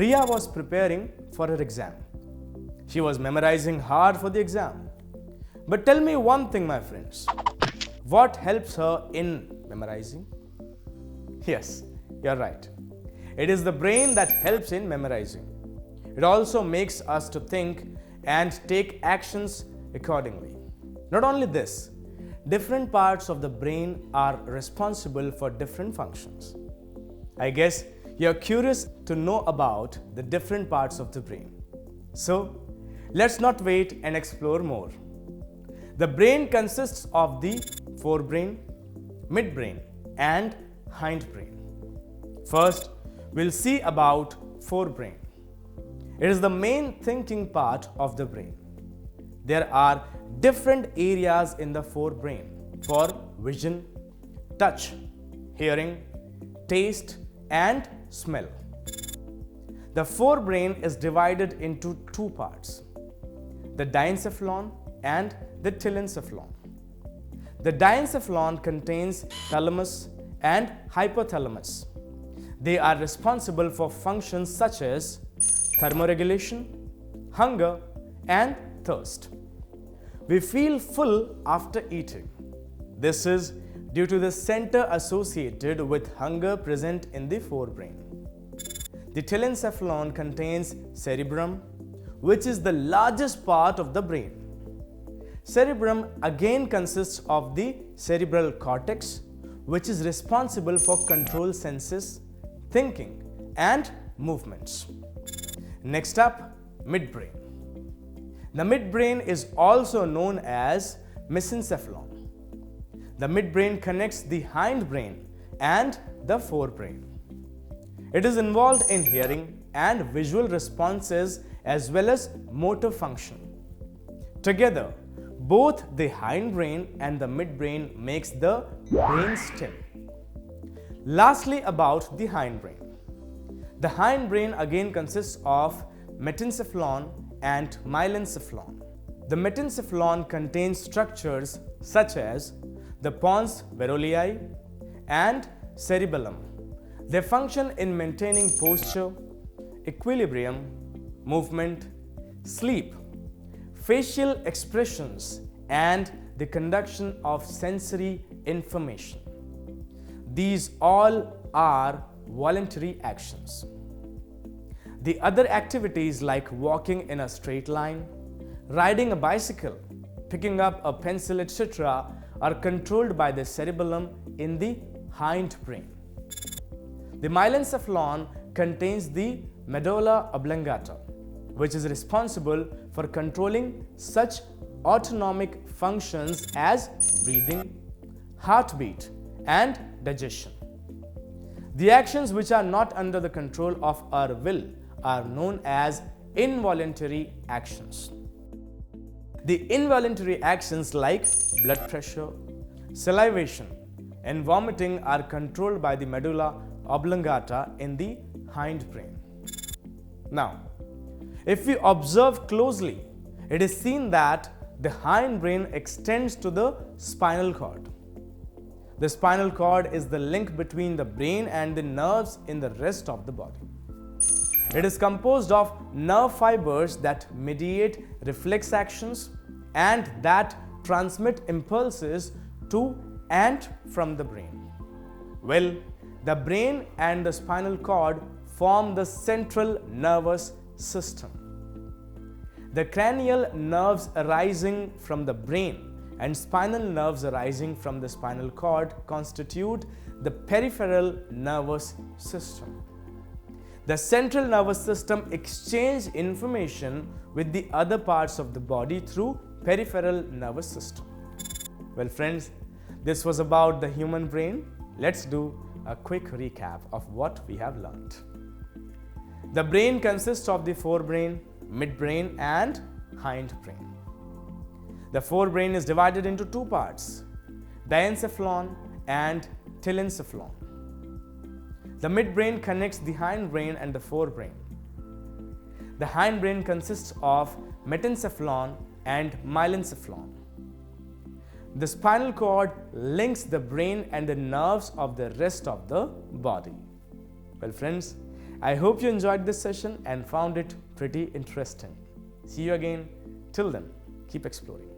Riya was preparing for her exam. She was memorizing hard for the exam. But tell me one thing, my friends. What helps her in memorizing? Yes, you're right. It is the brain that helps in memorizing. It also makes us to think and take actions accordingly. Not only this, different parts of the brain are responsible for different functions. I guess you're curious to know about the different parts of the brain. So, let's not wait and explore more. The brain consists of the forebrain, midbrain, and hindbrain. First, we'll see about forebrain. It is the main thinking part of the brain. There are different areas in the forebrain for vision, touch, hearing, taste, and smell. The forebrain is divided into two parts, the diencephalon and the telencephalon. The diencephalon contains thalamus and hypothalamus. They are responsible for functions such as thermoregulation, hunger, and thirst. We feel full after eating. This is due to the center associated with hunger present in the forebrain. The telencephalon contains cerebrum, which is the largest part of the brain. Cerebrum again consists of the cerebral cortex, which is responsible for control senses, thinking, and movements. Next up, midbrain. The midbrain is also known as mesencephalon. The midbrain connects the hindbrain and the forebrain. It is involved in hearing and visual responses as well as motor function. Together, both the hindbrain and the midbrain makes the brainstem. Lastly, about the hindbrain. The hindbrain again consists of metencephalon and myelencephalon. The metencephalon contains structures such as the pons varolii and cerebellum. They function in maintaining posture, equilibrium, movement, sleep, facial expressions, and the conduction of sensory information. These all are voluntary actions. The other activities like walking in a straight line, riding a bicycle, picking up a pencil, etc. are controlled by the cerebellum in the hindbrain. The myelencephalon contains the medulla oblongata, which is responsible for controlling such autonomic functions as breathing, heartbeat, and digestion. The actions which are not under the control of our will are known as involuntary actions. The involuntary actions like blood pressure, salivation, and vomiting are controlled by the medulla oblongata in the hindbrain. Now, if we observe closely, it is seen that the hindbrain extends to the spinal cord. The spinal cord is the link between the brain and the nerves in the rest of the body. It is composed of nerve fibers that mediate reflex actions and that transmit impulses to and from the brain. Well, the brain and the spinal cord form the central nervous system. The cranial nerves arising from the brain and spinal nerves arising from the spinal cord constitute the peripheral nervous system. The central nervous system exchanges information with the other parts of the body through peripheral nervous system. Well friends, this was about the human brain. Let's do a quick recap of what we have learned. The brain consists of the forebrain, midbrain, and hindbrain. The forebrain is divided into two parts, diencephalon and telencephalon. The midbrain connects the hindbrain and the forebrain. The hindbrain consists of metencephalon and myelencephalon. The spinal cord links the brain and the nerves of the rest of the body. Well friends, I hope you enjoyed this session and found it pretty interesting. See you again. Till then, keep exploring.